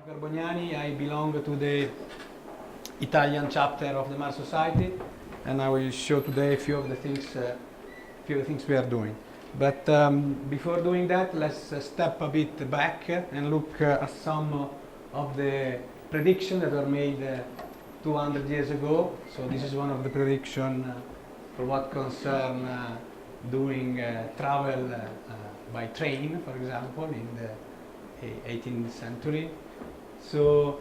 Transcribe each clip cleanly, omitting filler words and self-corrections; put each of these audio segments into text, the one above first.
Carbognani. I belong to the Italian chapter of the Mars Society, and I will show today a few of the things we are doing. But before doing that, let's step a bit back and look at some of the predictions that were made 200 years ago. So this is one of the predictions for what concern doing travel by train, for example, in the 18th century. So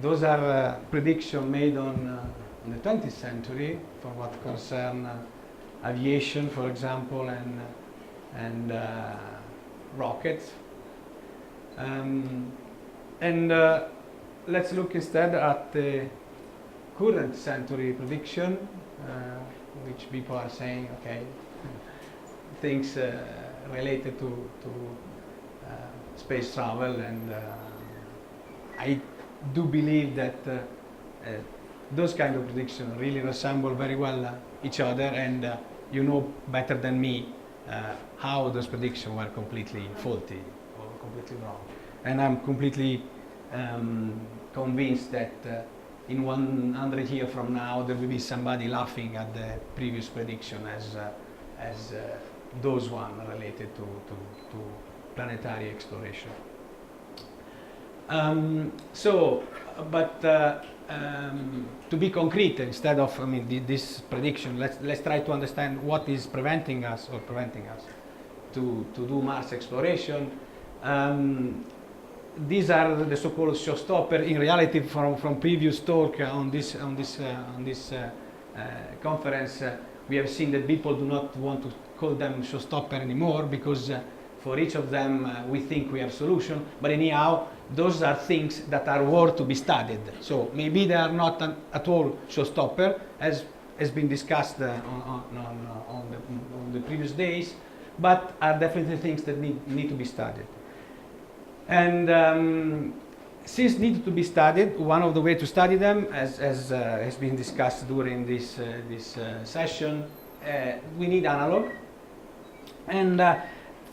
those are predictions made on the 20th century for what concern aviation, for example, and rockets. Let's look instead at the current century prediction, which people are saying, okay, things related to space travel, and I do believe that those kind of predictions really resemble very well each other, and you know better than me how those predictions were completely faulty or completely wrong. And I'm completely convinced that in 100 years from now there will be somebody laughing at the previous prediction as those one related to planetary exploration. To be concrete, instead of this prediction, let's try to understand what is preventing us to do Mars exploration. These are the so-called showstopper. In reality, from previous talk on this conference, we have seen that people do not want to call them showstopper anymore, because for each of them we think we have solution. But anyhow, those are things that are worth to be studied. So maybe they are not at all showstopper, as has been discussed on the previous days, but are definitely things that need to be studied. And since needed to be studied, one of the ways to study them, as has been discussed during this session, we need analog. And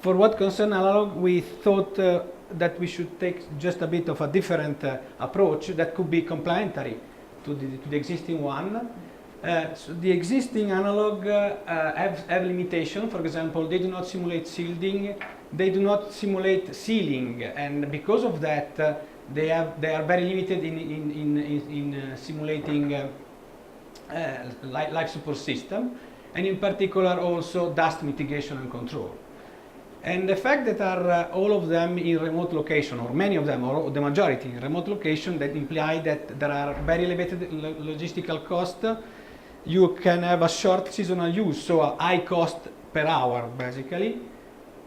for what concerns analog, we thought that we should take just a bit of a different approach that could be complementary to the existing one. So the existing analog have limitation. For example, they do not simulate shielding, they do not simulate sealing, and because of that, they are very limited in simulating life support system, and in particular also dust mitigation and control. And the fact that are all of them in remote location, or many of them, or the majority in remote location, that imply that there are very elevated logistical cost. You can have a short seasonal use, so a high cost per hour, basically.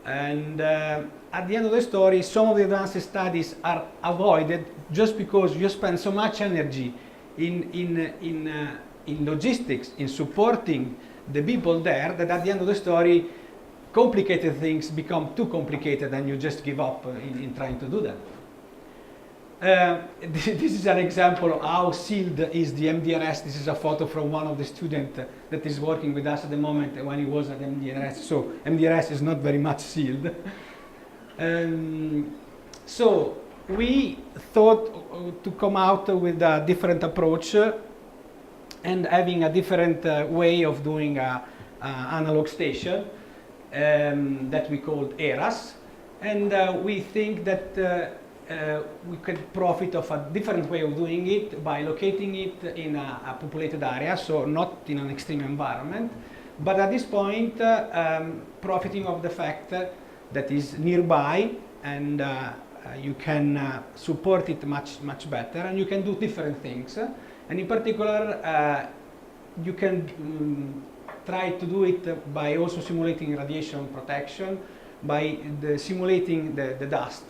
And at the end of the story, some of the advanced studies are avoided just because you spend so much energy in logistics, in supporting the people there, that at the end of the story, complicated things become too complicated and you just give up in trying to do them. This is an example of how sealed is the MDRS. This is a photo from one of the students that is working with us at the moment when he was at MDRS. So MDRS is not very much sealed. So we thought to come out with a different approach and having a different way of doing an analog station that we called ERAS. And we think that we can profit of a different way of doing it by locating it in a populated area, so not in an extreme environment, but at this point profiting of the fact that is nearby, and you can support it much better, and you can do different things. And in particular, you can try to do it by also simulating radiation protection, by simulating the dust,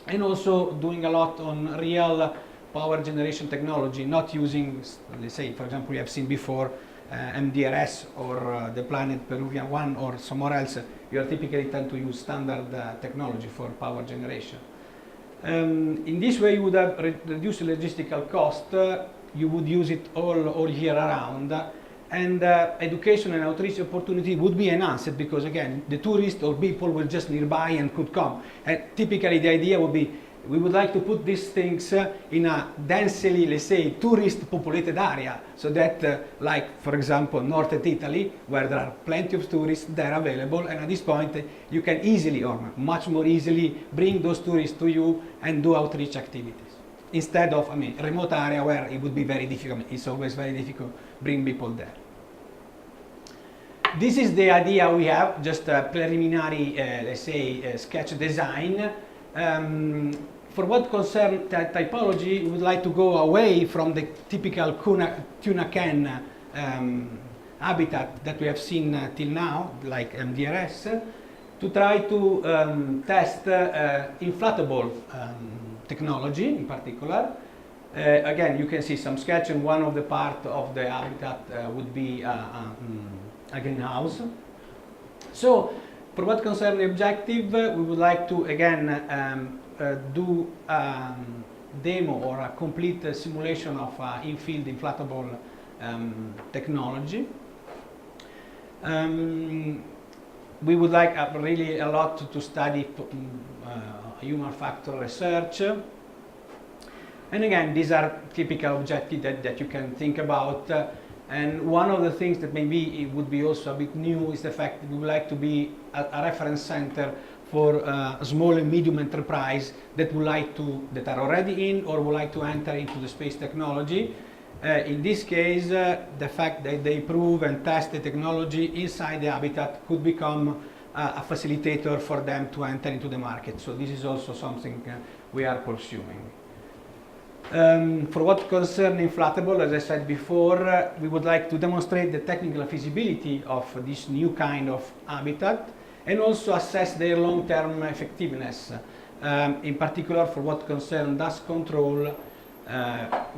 and also doing a lot on real power generation technology, not using, let's say, for example, we have seen before MDRS or the Planet Peruvian one or somewhere else. You are typically tend to use standard technology for power generation. In this way, you would have reduced the logistical cost. You would use it all year around, and education and outreach opportunity would be enhanced, because again, the tourists or people were just nearby and could come. And typically the idea would be we would like to put these things in a densely, let's say, tourist populated area, so that, like, for example, northern Italy, where there are plenty of tourists there available, and at this point you can easily, or much more easily, bring those tourists to you and do outreach activities. Instead of, remote area where it would be very difficult. It's always very difficult to bring people there. This is the idea we have, just a preliminary, let's say, sketch design. For what concerns typology, we would like to go away from the typical tuna can habitat that we have seen till now, like MDRS, to try to test inflatable technology in particular. Again, you can see some sketch, and one of the part of the habitat would be a greenhouse. So, for what concerns the objective, we would like to, again, do a demo or a complete simulation of in-field inflatable technology. We would like really a lot to study human factor research. And again, these are typical objectives that you can think about. And one of the things that maybe it would be also a bit new is the fact that we would like to be a reference center for small and medium enterprise that are already in or would like to enter into the space technology. In this case, the fact that they prove and test the technology inside the habitat could become a facilitator for them to enter into the market. So this is also something we are pursuing. For what concerns inflatable, as I said before, we would like to demonstrate the technical feasibility of this new kind of habitat and also assess their long-term effectiveness, in particular for what concerns dust control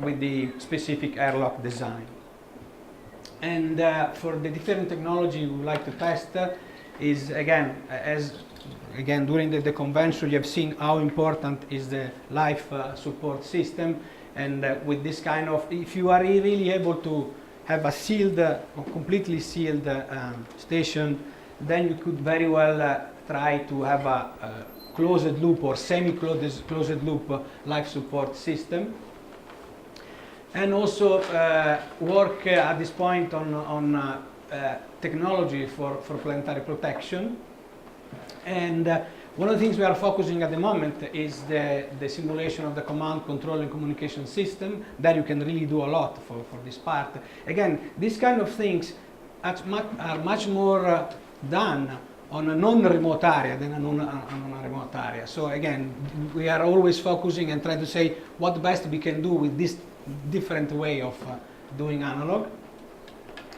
with the specific airlock design. And for the different technology we would like to test is, again, during the convention you have seen how important is the life support system, and with this kind of, if you are really able to have a sealed or completely sealed station, then you could very well try to have a closed loop or semi-closed loop life support system. And also work at this point on technology for planetary protection. And one of the things we are focusing at the moment is the simulation of the command, control, and communication system. There you can really do a lot for this part. Again, these kind of things are much more done on a non-remote area than on a remote area. So again, we are always focusing and trying to say what best we can do with this different way of doing analog.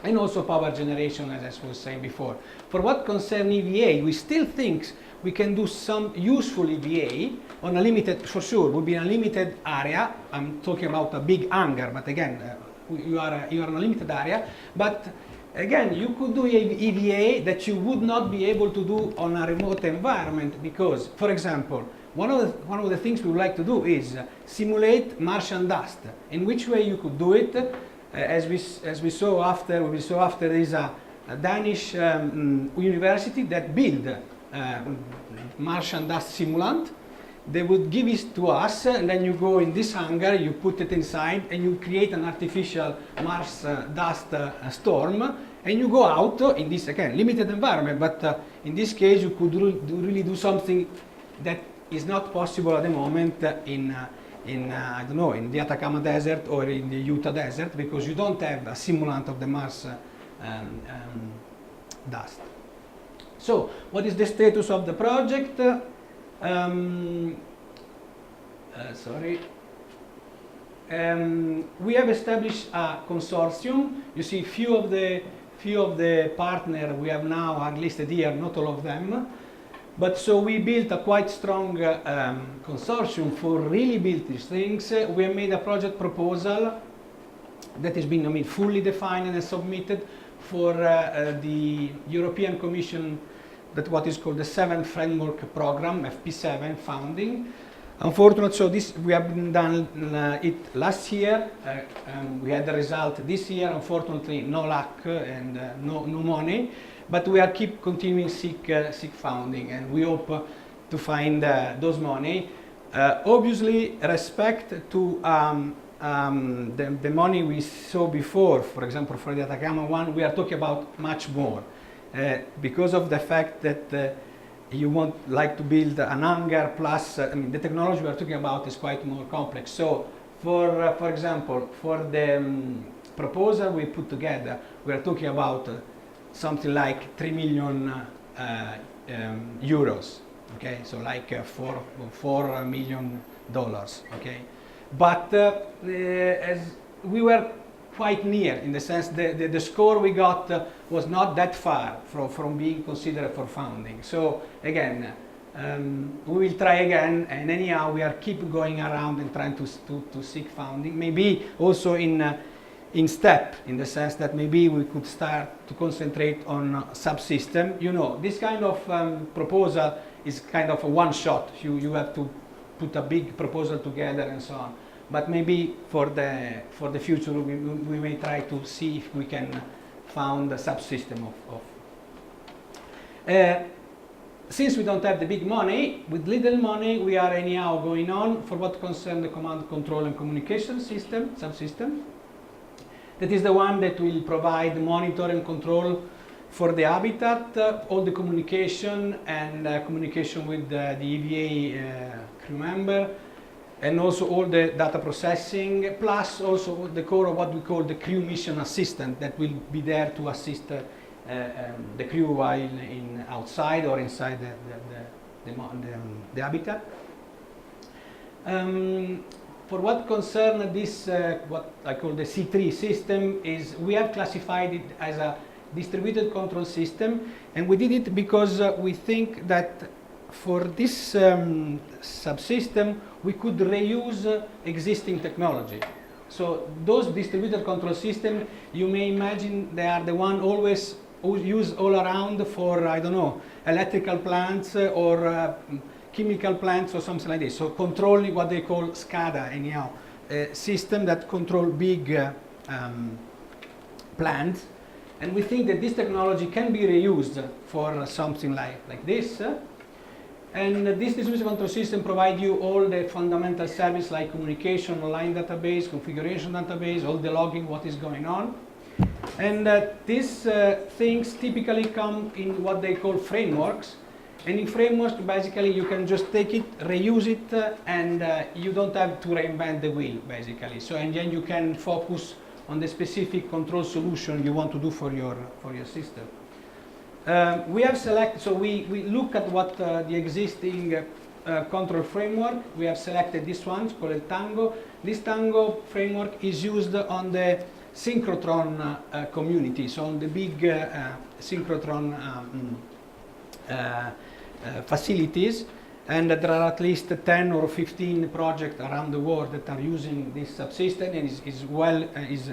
And also power generation, as I was saying before. For what concerns EVA, we still think we can do some useful EVA on a limited, for sure, would be in a limited area. I'm talking about a big hangar, but again, you are in a limited area. But again, you could do EVA that you would not be able to do on a remote environment because, for example, one of the things we would like to do is simulate Martian dust. In which way you could do it? As we saw after, there is a Danish university that built Martian dust simulant. They would give it to us, and then you go in this hangar, you put it inside, and you create an artificial Mars dust storm, and you go out in this, again, limited environment, but in this case you could really do something that is not possible at the moment in I don't know, in the Atacama Desert or in the Utah Desert, because you don't have a simulant of the Mars dust. So, what is the status of the project? We have established a consortium. You see, few of the partners we have now are listed here, not all of them. But so we built a quite strong consortium for really build these things. We have made a project proposal that has been fully defined and submitted for the European Commission, that what is called the 7th Framework Program, FP7 funding. Unfortunately, so this we have done it last year. We had the result this year. Unfortunately, no luck and no money. But we are continuing seek funding, and we hope to find those money. Obviously, respect to the money we saw before, for example, for the Atacama one, we are talking about much more. Because of the fact that you want like to build an hangar plus, I mean, the technology we are talking about is quite more complex. So, for example, for the proposal we put together, we are talking about something like 3 million euros. Okay, so like $4 million. Okay, but as we were quite near in the sense the score we got was not that far from being considered for funding. So again, we will try again, and anyhow we are keep going around and trying to seek funding. Maybe also in step, in the sense that maybe we could start to concentrate on subsystem. You know, this kind of proposal is kind of a one shot. You have to put a big proposal together and so on. But maybe for the future we may try to see if we can found a subsystem of. Since we don't have the big money, with little money we are anyhow going on for what concerns the command, control and communication system, subsystem. That is the one that will provide monitor and control for the habitat, all the communication and communication with the EVA crew member, and also all the data processing, plus also the core of what we call the crew mission assistant that will be there to assist the crew while outside or inside the habitat. For what concerns this, what I call the C3 system, is we have classified it as a distributed control system, and we did it because we think that for this subsystem we could reuse existing technology. So those distributed control systems, you may imagine they are the one always used all around for, I don't know, electrical plants or chemical plants or something like this. So controlling what they call SCADA anyhow, a system that control big plants. And we think that this technology can be reused for something like this. And this distributed control system provides you all the fundamental service like communication, online database, configuration database, all the logging, what is going on. And these things typically come in what they call frameworks. And in frameworks, basically, you can just take it, reuse it, and you don't have to reinvent the wheel, basically. So, and then you can focus on the specific control solution you want to do for your system. We have selected, so we look at what the existing control framework. We have selected this one, it's called Tango. This Tango framework is used on the synchrotron community, so on the big synchrotron facilities, and there are at least 10 or 15 projects around the world that are using this subsystem, and is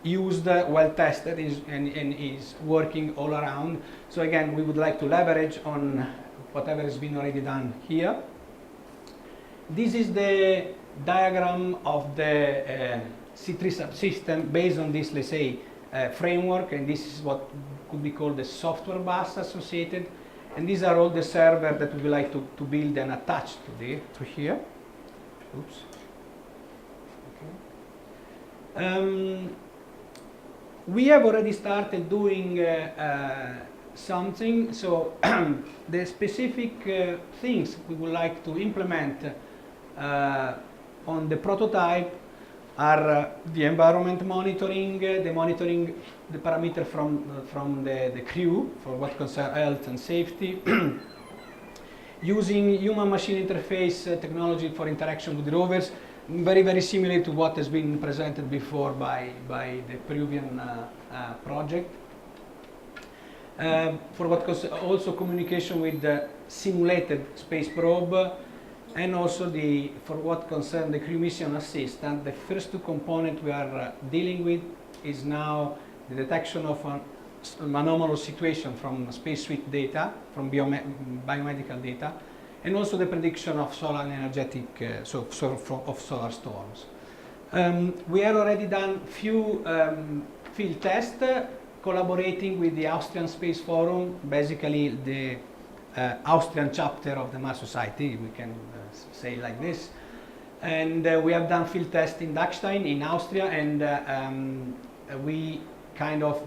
used, well tested, and is working all around. So again, we would like to leverage on whatever has been already done here. This is the diagram of the C3 subsystem based on this, let's say, framework, and this is what could be called the software bus associated. And these are all the servers that we would like to build and attach to here. Oops. Okay. We have already started doing something. So the specific things we would like to implement on the prototype are the environment monitoring, the parameter from the crew for what concerns health and safety, using human-machine interface technology for interaction with rovers, very similar to what has been presented before by the Peruvian project. For what concerns also communication with the simulated space probe, and also for what concerns the crew mission assistant, the first two components we are dealing with is now the detection of an anomalous situation from spacesuit data, from biomedical data, and also the prediction of solar energetic, of solar storms. We have already done few field tests, collaborating with the Austrian Space Forum, basically the Austrian chapter of the Mars Society, we can say like this. And we have done field tests in Dachstein in Austria, and we kind of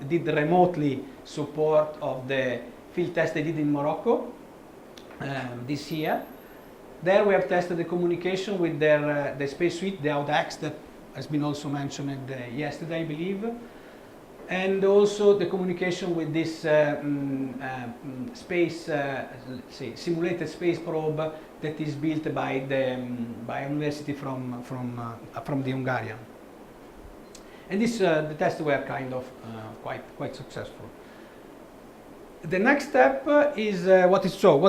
did remotely support of the field test they did in Morocco this year. There we have tested the communication with their the space suite, the Audax, that has been also mentioned yesterday, I believe, and also the communication with this space, say, simulated space probe that is built by a university from the Hungarian. And the tests were kind of quite successful. The next step is what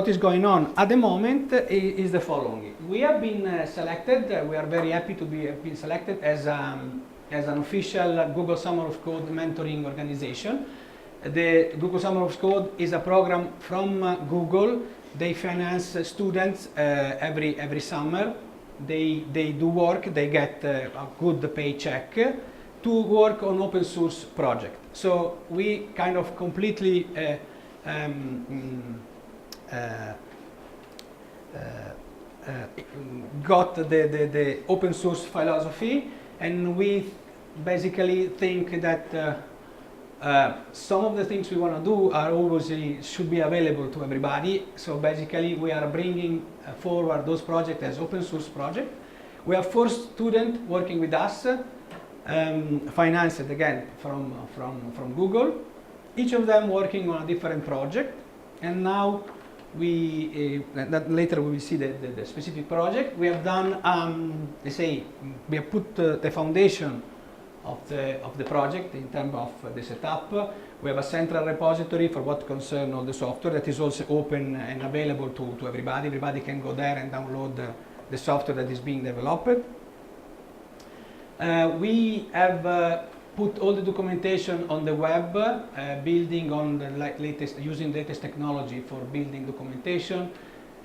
is going on at the moment is the following. We have been selected. We are very happy to have been selected as an official Google Summer of Code mentoring organization. The Google Summer of Code is a program from Google. They finance students every summer. They do work. They get a good paycheck to work on open source project. So we kind of completely got the open source philosophy, and we basically think that some of the things we want to do are always should be available to everybody. So basically we are bringing forward those projects as open source projects. We have 4 students working with us, financed again from Google, each of them working on a different project. And now later we will see the specific project. We have done, let's say, we have put the foundation of the project in terms of the setup. We have a central repository for what concerns all the software that is also open and available to everybody. Everybody can go there and download the software that is being developed. We have put all the documentation on the web, building on the using latest technology for building documentation,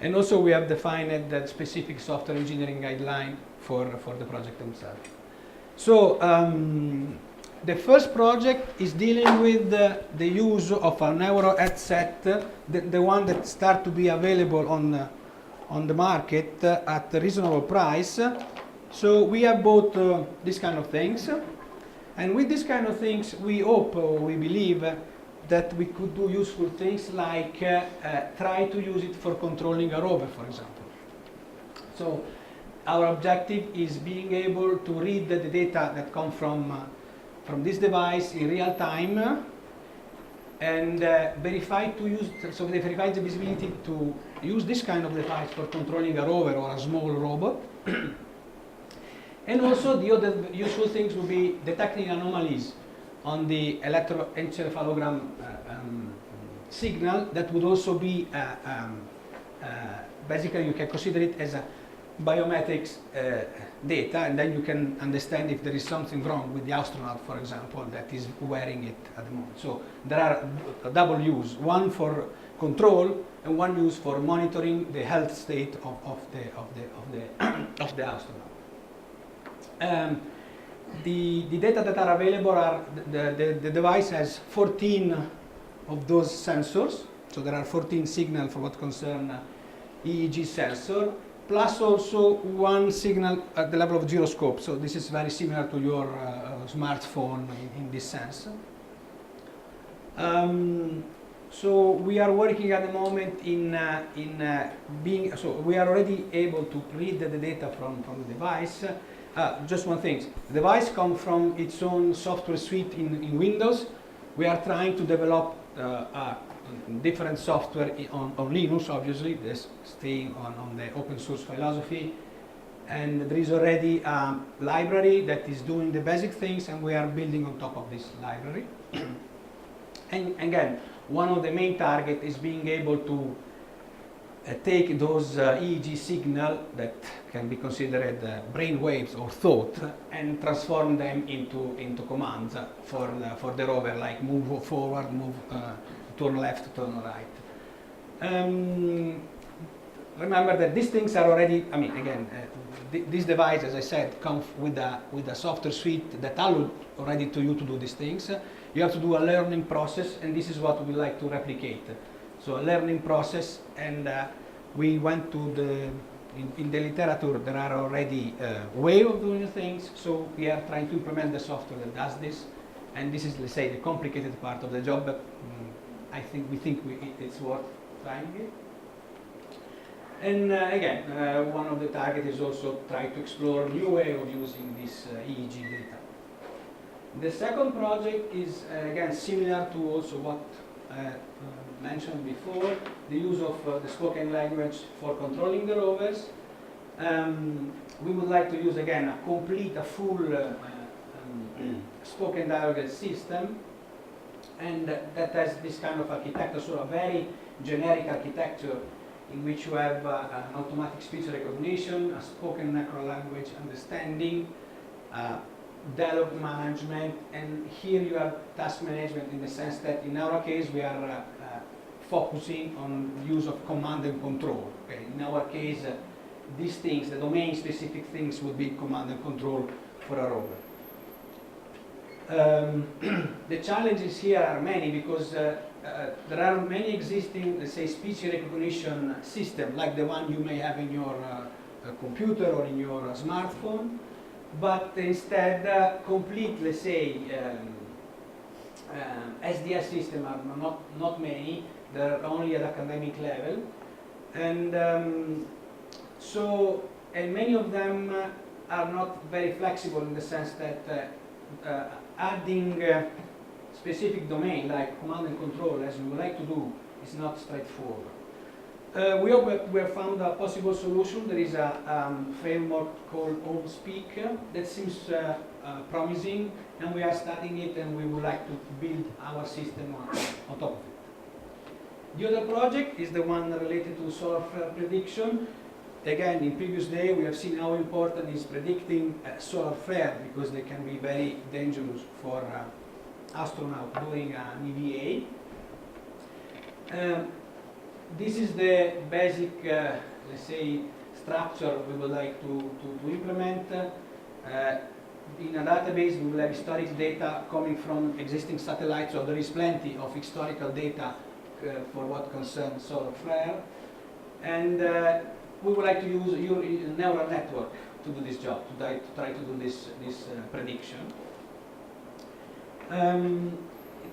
and also we have defined the specific software engineering guideline for the project themselves. So the first project is dealing with the use of a neuro headset, the one that start to be available on the market at a reasonable price. So we have bought these kind of things. And with these kind of things, we hope or we believe that we could do useful things like try to use it for controlling a rover, for example. So our objective is being able to read the data that come from this device in real time and verify the visibility to use this kind of device for controlling a rover or a small robot. And also the other useful things will be detecting anomalies on the electroencephalogram signal. That would also be, basically you can consider it as a biometrics data, and then you can understand if there is something wrong with the astronaut, for example, that is wearing it at the moment. So there are a double use, one for control and one use for monitoring the health state of the astronaut. The data that are available are the device has 14 of those sensors, so there are 14 signals for what concern EEG sensor, plus also one signal at the level of gyroscope. So this is very similar to your smartphone in this sense. So we are working at the moment so we are already able to read the data from the device. Just one thing, the device comes from its own software suite in Windows. We are trying to develop different software on Linux, obviously, staying on the open source philosophy. And there is already a library that is doing the basic things, and we are building on top of this library. And again, one of the main targets is being able to take those EEG signal that can be considered brain waves or thought and transform them into commands for the rover, like move forward, turn left, turn right. Remember that these things are already, I mean, again, this device, as I said, comes with a software suite that allows already to you to do these things. You have to do a learning process, and this is what we like to replicate. so a learning process, and we went to the, in the literature there are already way of doing things, so we are trying to implement the software that does this, and this is, let's say, the complicated part of the job, but we think it's worth trying it. And again, one of the targets is also try to explore new way of using this EEG data. The second project is again similar to also what mentioned before, the use of the spoken language for controlling the rovers. We would like to use again a full spoken dialogue system, and that has this kind of architecture, so a very generic architecture in which you have an automatic speech recognition, a spoken natural language understanding, dialogue management, and here you have task management in the sense that in our case we are focusing on use of command and control. Okay? In our case, these things, the domain-specific things, would be command and control for a rover. The challenges here are many because there are many existing, let's say, speech recognition systems, like the one you may have in your computer or in your smartphone, but instead complete, let's say, SDS systems are not many. They're only at academic level, and and many of them are not very flexible in the sense that adding specific domain like command and control, as we would like to do, is not straightforward. We have found a possible solution. There is a framework called OpenSpeak that seems promising, and we are studying it, and we would like to build our system on top of it. The other project is the one related to solar flare prediction. Again, in previous day we have seen how important is predicting solar flare, because they can be very dangerous for astronauts during an EVA. This is the basic, let's say, structure we would like to implement. In a database, we will have historic data coming from existing satellites, so there is plenty of historical data for what concerns solar flare. And we would like to use a neural network to do this job, to try to do this prediction.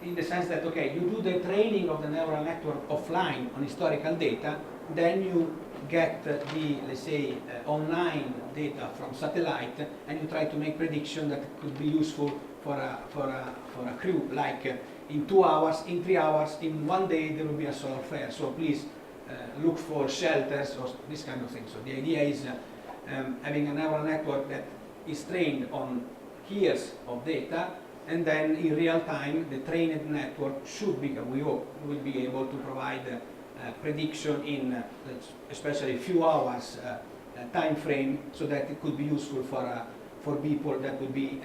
In the sense that, okay, you do the training of the neural network offline on historical data, then you get the, let's say, online data from satellite, and you try to make prediction that could be useful for a crew, like in 2 hours, in 3 hours, in 1 day there will be a solar flare, so please look for shelters or this kind of thing. So the idea is having a neural network that is trained on years of data, and then in real time the trained network should be, we hope, will be able to provide prediction in especially a few hours time frame, so that it could be useful for people that would be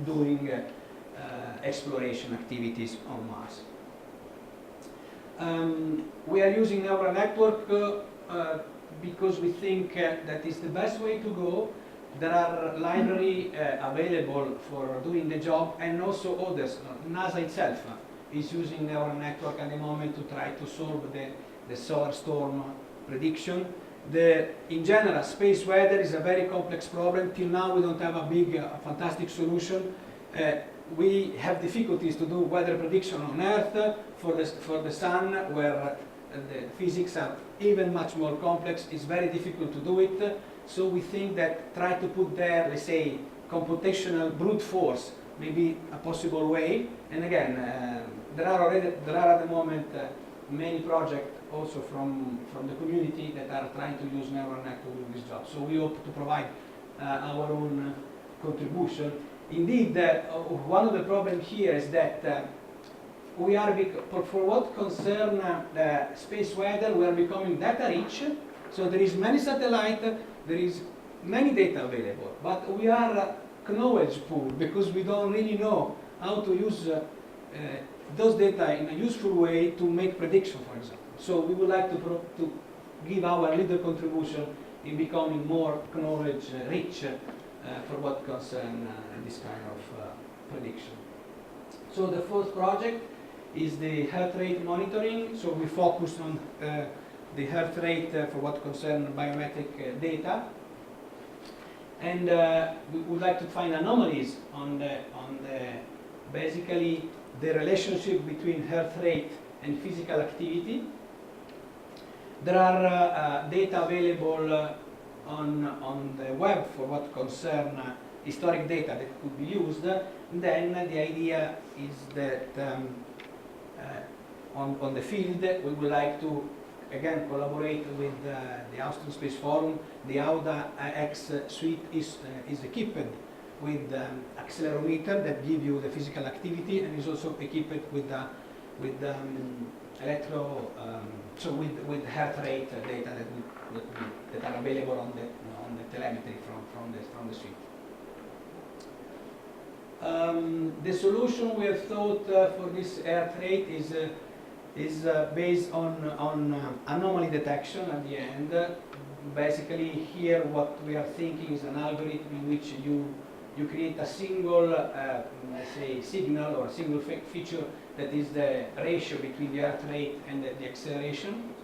doing exploration activities on Mars. We are using neural network because we think that is the best way to go. There are libraries available for doing the job, and also others. NASA itself is using neural network at the moment to try to solve the solar storm prediction. In general, space weather is a very complex problem. Till now we don't have a big, fantastic solution. We have difficulties to do weather prediction on Earth for the Sun, where the physics are even much more complex. It's very difficult to do it. So we think that try to put there, let's say, computational brute force may be a possible way. And again, there are at the moment many projects also from the community that are trying to use neural network to do this job. So we hope to provide our own contribution. Indeed, one of the problems here is that we are, for what concerns space weather, we are becoming data rich. So there is many satellites, there is many data available, but we are knowledge poor because we don't really know how to use those data in a useful way to make prediction, for example. So we would like to give our little contribution in becoming more knowledge rich for what concerns this kind of prediction. So the fourth project is the heart rate monitoring. So we focus on the heart rate for what concerns biometric data. And we would like to find anomalies on the basically the relationship between heart rate and physical activity. There are data available on the web for what concern historic data that could be used. And then the idea is that on the field we would like to again collaborate with the Austrian Space Forum. The AUDA X suite is equipped with accelerometer that give you the physical activity, and is also equipped with with heart rate data that are available on the telemetry from the suite. The solution we have thought for this heart rate is based on anomaly detection at the end. Basically, here what we are thinking is an algorithm in which you create a single, let's say, signal or a single feature that is the ratio between the heart rate and the acceleration.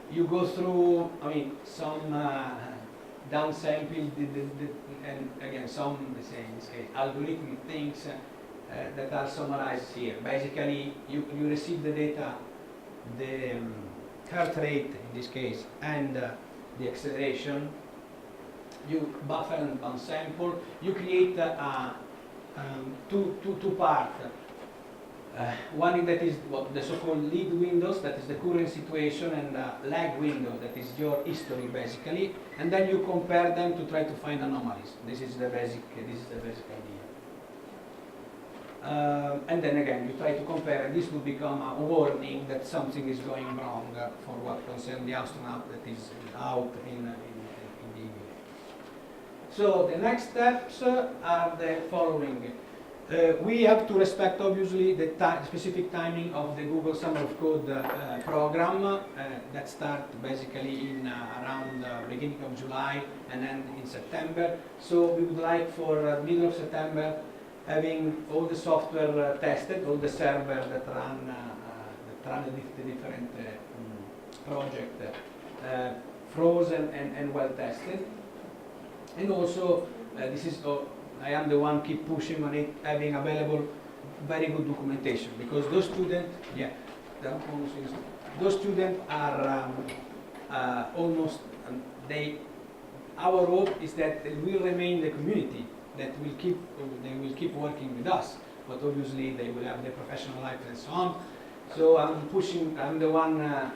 You go through, I mean, some downsampling, and again, some, let's say, in this case, algorithmic things that are summarized here. Basically, you receive the data, the heart rate in this case, and the acceleration. You buffer and downsample. You create two parts. One that is what the so-called lead windows, that is the current situation, and lag window, that is your history basically. And then you compare them to try to find anomalies. This is the basic idea. And then again, you try to compare, and this will become a warning that something is going wrong for what concerns the astronaut that is out in the EVA. So the next steps are the following. We have to respect, obviously, the specific timing of the Google Summer of Code program that starts basically in around beginning of July and end in September. So we would like for middle of September having all the software tested, all the servers that run the different project frozen and well tested. And also, this is I am the one keep pushing on it, having available very good documentation, because those students, those students are almost our hope is that they will remain the community, that will keep working with us, but obviously they will have their professional life and so on. So I'm the one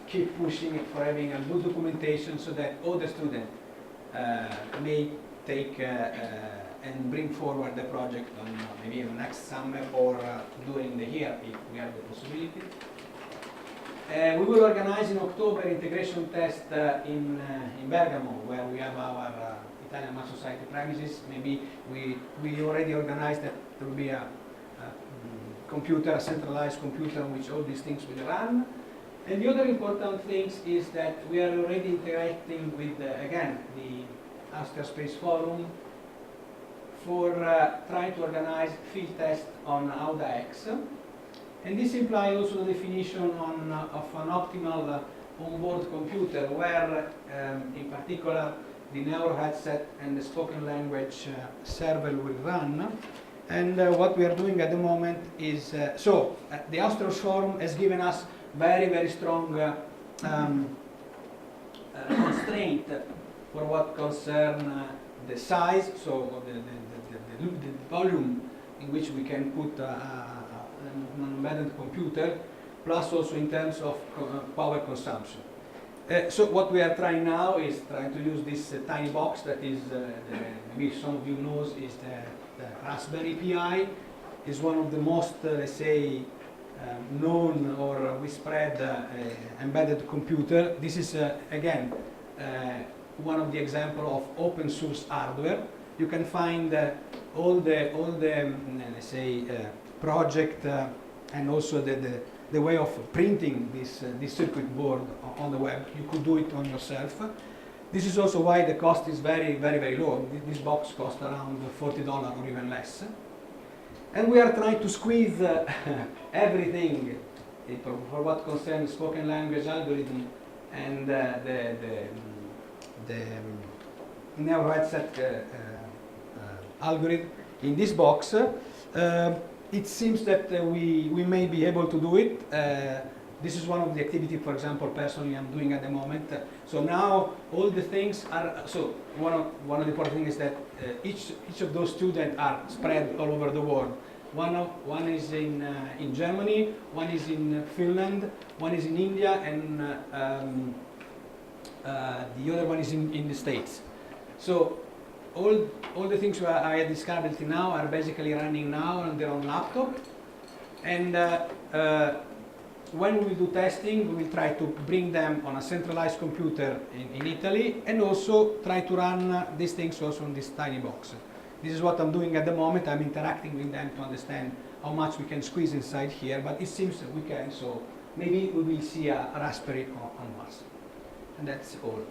keep pushing it for having a good documentation, so that all the students may take and bring forward the project on maybe next summer or during the year if we have the possibility. We will organize in October integration test in Bergamo, where we have our Italian Math Society premises. Maybe we already organized that there will be a centralized computer on which all these things will run. And the other important things is that we are already interacting with, again, the Austrian Space Forum for trying to organize field tests on AUDA X. And this implies also the definition of an optimal onboard computer, where in particular the neuro headset and the spoken language server will run. And what we are doing at the moment is, the Austrian Forum has given us very strong constraint for what concern the size, so the volume in which we can put an embedded computer, plus also in terms of power consumption. So what we are trying now is trying to use this tiny box that is, maybe some of you knows, is the Raspberry Pi. Is one of the most, let's say, known or widespread embedded computer. This is again one of the example of open source hardware. You can find all the let's say project and also the way of printing this circuit board on the web. You could do it on yourself. This is also why the cost is very low. This box costs around $40 or even less. And we are trying to squeeze everything for what concerns spoken language algorithm and the neural headset algorithm in this box. It seems that we may be able to do it. This is one of the activities, for example, personally I'm doing at the moment. So now all the things are, so one of the important things is that each of those students are spread all over the world. One is in Germany, one is in Finland, one is in India, and the other one is in the States. So all the things I had described until now are basically running now on their own laptop. And when we do testing, we will try to bring them on a centralized computer in Italy, and also try to run these things also on this tiny box. This is what I'm doing at the moment. I'm interacting with them to understand how much we can squeeze inside here, but it seems that we can, so maybe we will see a Raspberry on Mars. And that's all.